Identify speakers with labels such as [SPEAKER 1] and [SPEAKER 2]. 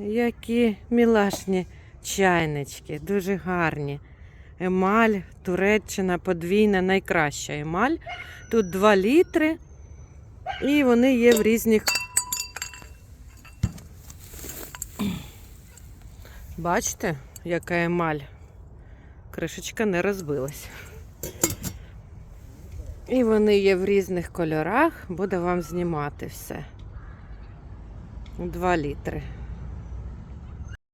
[SPEAKER 1] Які мілашні чайнички, дуже гарні. Емаль, Туреччина, подвійна, найкраща емаль. Тут 2 літри. І вони є в різних... Бачите, яка емаль? Кришечка не розбилась. І вони є в різних кольорах. Буду вам знімати все. 2 літри.